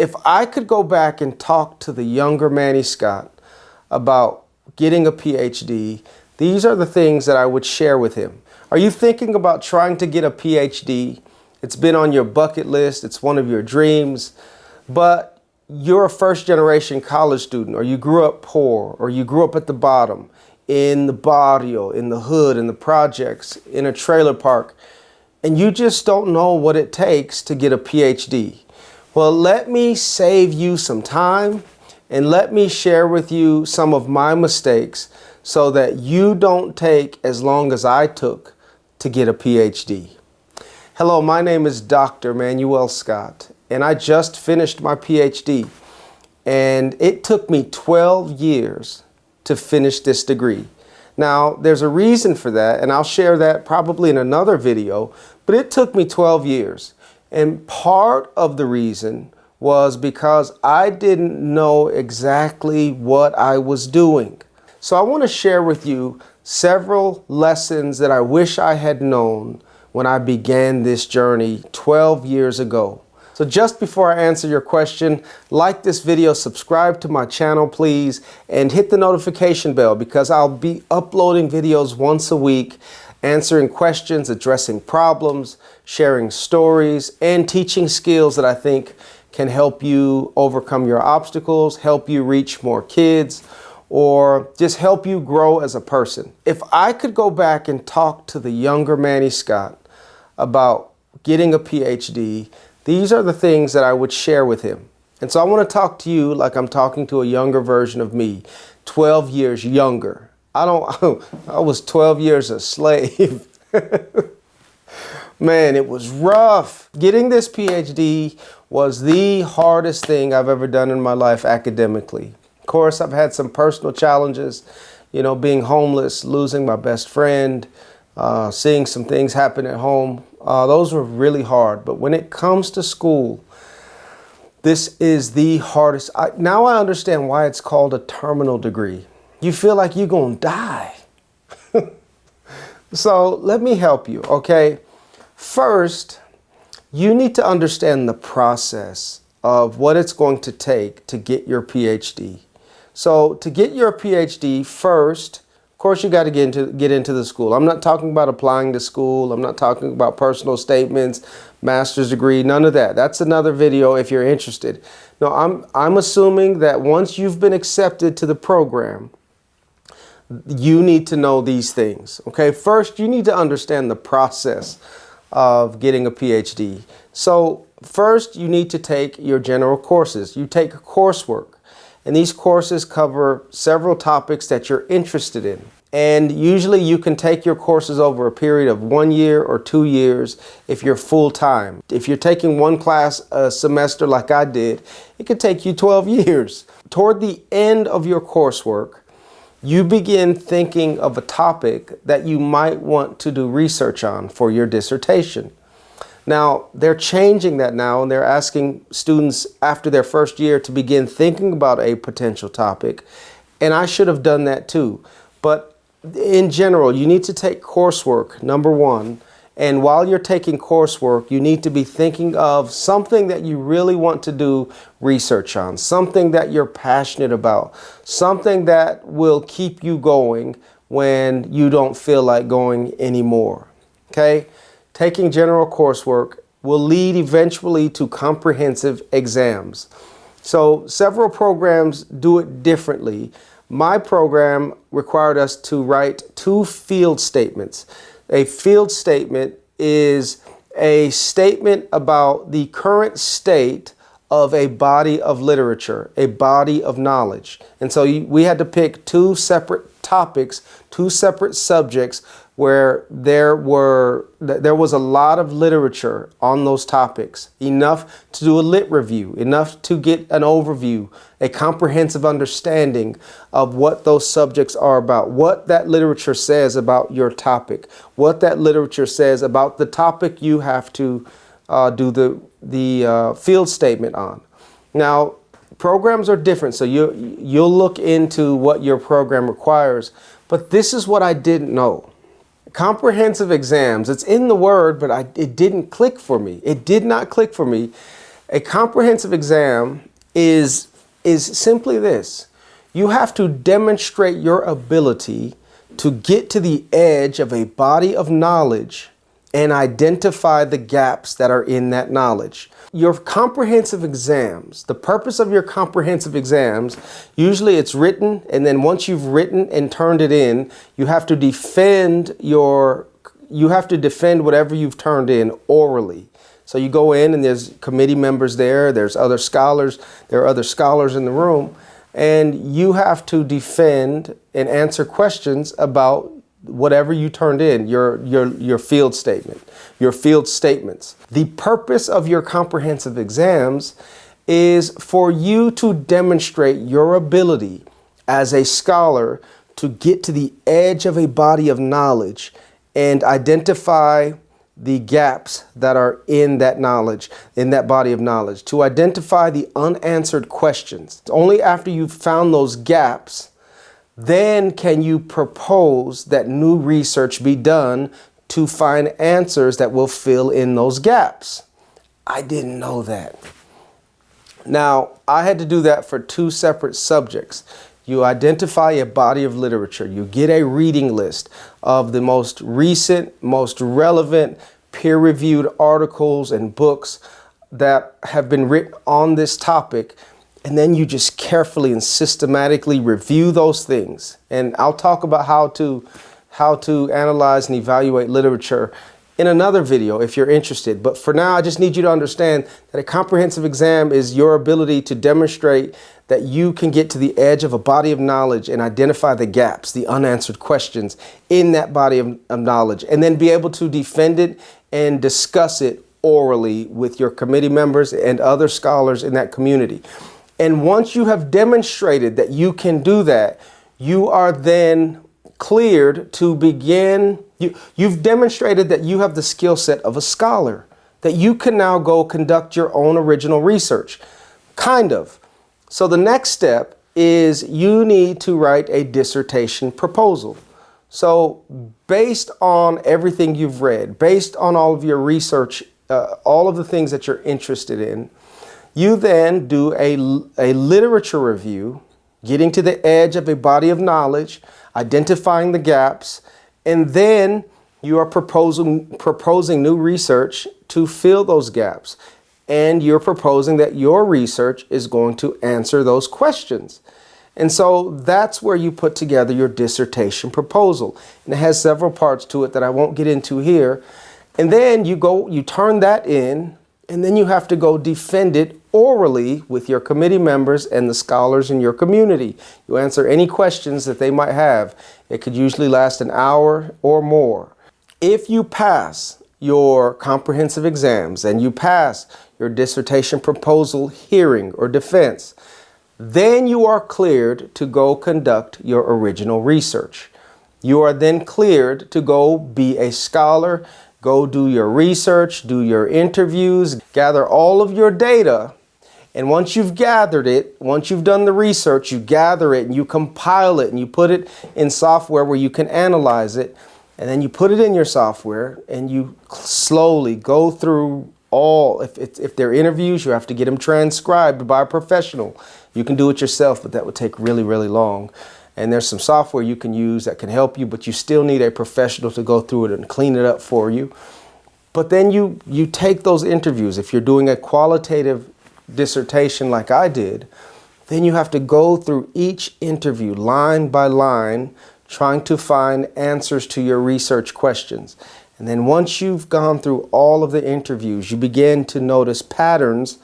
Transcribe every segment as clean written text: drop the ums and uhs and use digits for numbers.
If I could go back and talk to the younger Manny Scott about getting a PhD, these are the things that I would share with him. Are you thinking about trying to get a PhD? It's been on your bucket list, it's one of your dreams, but you're a first-generation college student, or you grew up poor, or you grew up at the bottom, in the barrio, in the hood, in the projects, in a trailer park, and you just don't know what it takes to get a PhD. Well, let me save you some time and let me share with you some of my mistakes so that you don't take as long as I took to get a PhD. Hello, my name is Dr. Manuel Scott, and I just finished my PhD, and it took me 12 years to finish this degree. Now, there's a reason for that, and I'll share that probably in another video, but it took me 12 years. And part of the reason was because I didn't know exactly what I was doing. So I want to share with you several lessons that I wish I had known when I began this journey 12 years ago. So just before I answer your question, like this video, subscribe to my channel, please, and hit the notification bell because I'll be uploading videos once a week, answering questions, addressing problems, sharing stories, and teaching skills that I think can help you overcome your obstacles, help you reach more kids, or just help you grow as a person. If I could go back and talk to the younger Manny Scott about getting a PhD, these are the things that I would share with him. And so I want to talk to you like I'm talking to a younger version of me, 12 years younger. I was 12 years a slave. Man, it was rough. Getting this PhD was the hardest thing I've ever done in my life academically. Of course, I've had some personal challenges, you know, being homeless, losing my best friend, seeing some things happen at home. Those were really hard. But when it comes to school, this is the hardest. Now I understand why it's called a terminal degree. You feel like you're going to die. So let me help you, okay? First, you need to understand the process of what it's going to take to get your PhD. So to get your PhD, first, of course, you got to get into the school. I'm not talking about applying to school. I'm not talking about personal statements, master's degree, none of that. That's another video if you're interested. No, I'm assuming that once you've been accepted to the program, you need to know these things. Okay, first, you need to understand the process of getting a PhD. So first, you need to take your general courses. You take coursework. And these courses cover several topics that you're interested in. And usually you can take your courses over a period of 1 year or 2 years if you're full-time. If you're taking one class a semester like I did, it could take you 12 years. Toward the end of your coursework, you begin thinking of a topic that you might want to do research on for your dissertation. Now, they're changing that now, and they're asking students after their first year to begin thinking about a potential topic. And I should have done that too. But in general, you need to take coursework, number one. And while you're taking coursework, you need to be thinking of something that you really want to do research on, something that you're passionate about, something that will keep you going when you don't feel like going anymore. Okay? Taking general coursework will lead eventually to comprehensive exams. So several programs do it differently. My program required us to write 2 field statements. A field statement is a statement about the current state of a body of literature, a body of knowledge. And so we had to pick 2 separate topics, 2 separate subjects where there was a lot of literature on those topics, enough to do a lit review, enough to get an overview, a comprehensive understanding of what those subjects are about, what that literature says about your topic, what that literature says about the topic you have to do the field statement on. Now, programs are different, so you'll look into what your program requires, but this is what I didn't know. Comprehensive exams, it's in the word, but it didn't click for me. It did not click for me. A comprehensive exam is simply this. You have to demonstrate your ability to get to the edge of a body of knowledge and identify the gaps that are in that knowledge. Your comprehensive exams, the purpose of your comprehensive exams, usually it's written, and then once you've written and turned it in, you have to defend whatever you've turned in orally. So you go in and there's committee members there, there's other scholars, there are other scholars in the room, and you have to defend and answer questions about whatever you turned in, your field statement, your field statements. The purpose of your comprehensive exams is for you to demonstrate your ability as a scholar to get to the edge of a body of knowledge and identify the gaps that are in that knowledge, in that body of knowledge, to identify the unanswered questions. It's only after you've found those gaps, then can you propose that new research be done to find answers that will fill in those gaps. I didn't know that. Now, I had to do that for 2 separate subjects. You identify a body of literature. You get a reading list of the most recent, most relevant, peer-reviewed articles and books that have been written on this topic. And then you just carefully and systematically review those things. And I'll talk about how to analyze and evaluate literature in another video if you're interested. But for now, I just need you to understand that a comprehensive exam is your ability to demonstrate that you can get to the edge of a body of knowledge and identify the gaps, the unanswered questions in that body of knowledge, and then be able to defend it and discuss it orally with your committee members and other scholars in that community. And once you have demonstrated that you can do that, you are then cleared to begin. You've demonstrated that you have the skill set of a scholar, that you can now go conduct your own original research, kind of. So the next step is you need to write a dissertation proposal. So based on everything you've read, based on all of your research, all of the things that you're interested in, you then do a literature review, getting to the edge of a body of knowledge, identifying the gaps, and then you are proposing new research to fill those gaps. And you're proposing that your research is going to answer those questions. And so that's where you put together your dissertation proposal. And it has several parts to it that I won't get into here. And then you turn that in, and then you have to go defend it orally with your committee members and the scholars in your community. You answer any questions that they might have. It could usually last an hour or more. If you pass your comprehensive exams and you pass your dissertation proposal hearing or defense, then you are cleared to go conduct your original research. You are then cleared to go be a scholar, go do your research, do your interviews, gather all of your data. And once you've gathered it, once you've done the research, you gather it and you compile it and you put it in software where you can analyze it. And then you put it in your software and you slowly go through all, if they're interviews, you have to get them transcribed by a professional. You can do it yourself, but that would take really, really long. And there's some software you can use that can help you, but you still need a professional to go through it and clean it up for you. But then you take those interviews. If you're doing a qualitative dissertation like I did, then you have to go through each interview line by line, trying to find answers to your research questions. And then once you've gone through all of the interviews, you begin to notice patterns,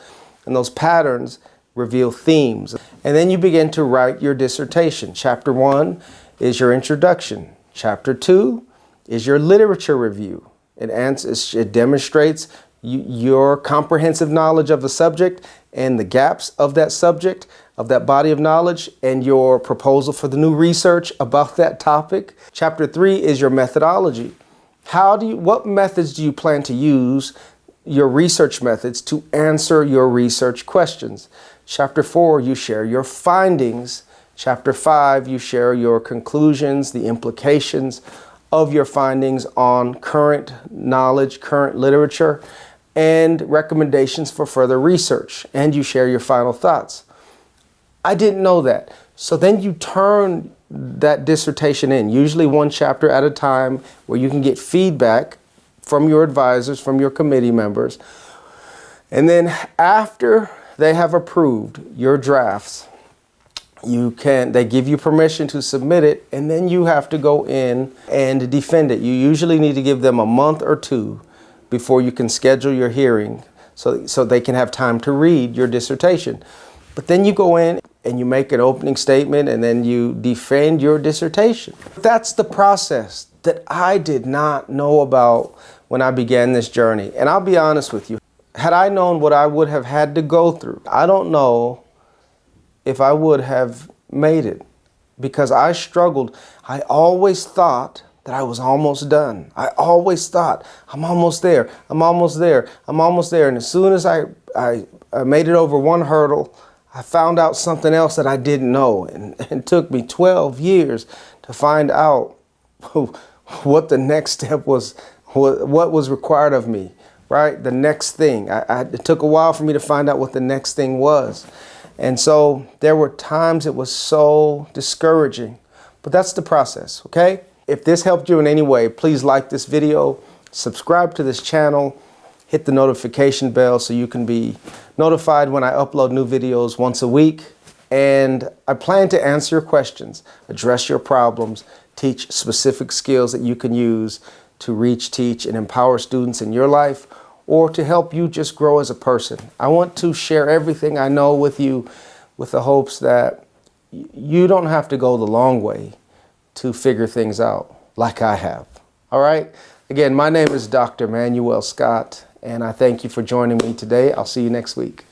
and those patterns reveal themes. And then you begin to write your dissertation. Chapter 1 is your introduction. Chapter 2 is your literature review. It demonstrates your comprehensive knowledge of the subject and the gaps of that subject, of that body of knowledge, and your proposal for the new research about that topic. Chapter 3 is your methodology. What methods do you plan to use, your research methods, to answer your research questions? Chapter 4, you share your findings. Chapter 5, you share your conclusions, the implications of your findings on current knowledge, current literature. and recommendations for further research, and you share your final thoughts. I didn't know that. So then you turn that dissertation in, usually one chapter at a time, where you can get feedback from your advisors, from your committee members. And then after they have approved your drafts, they give you permission to submit it, and then you have to go in and defend it. You usually need to give them a month or two before you can schedule your hearing so they can have time to read your dissertation. But then you go in and you make an opening statement, and then you defend your dissertation. That's the process that I did not know about when I began this journey. And I'll be honest with you, had I known what I would have had to go through, I don't know if I would have made it, because I struggled. I always thought that I was almost done. I always thought, I'm almost there, I'm almost there, I'm almost there. And as soon as I made it over one hurdle, I found out something else that I didn't know. And it took me 12 years to find out what the next step was, what was required of me, right? The next thing. It took a while for me to find out what the next thing was. And so there were times it was so discouraging, but that's the process, okay? If this helped you in any way, please like this video, subscribe to this channel, hit the notification bell so you can be notified when I upload new videos once a week. And I plan to answer your questions, address your problems, teach specific skills that you can use to reach, teach, and empower students in your life, or to help you just grow as a person. I want to share everything I know with you, with the hopes that you don't have to go the long way to figure things out like I have. All right? Again, my name is Dr. Manuel Scott, and I thank you for joining me today. I'll see you next week.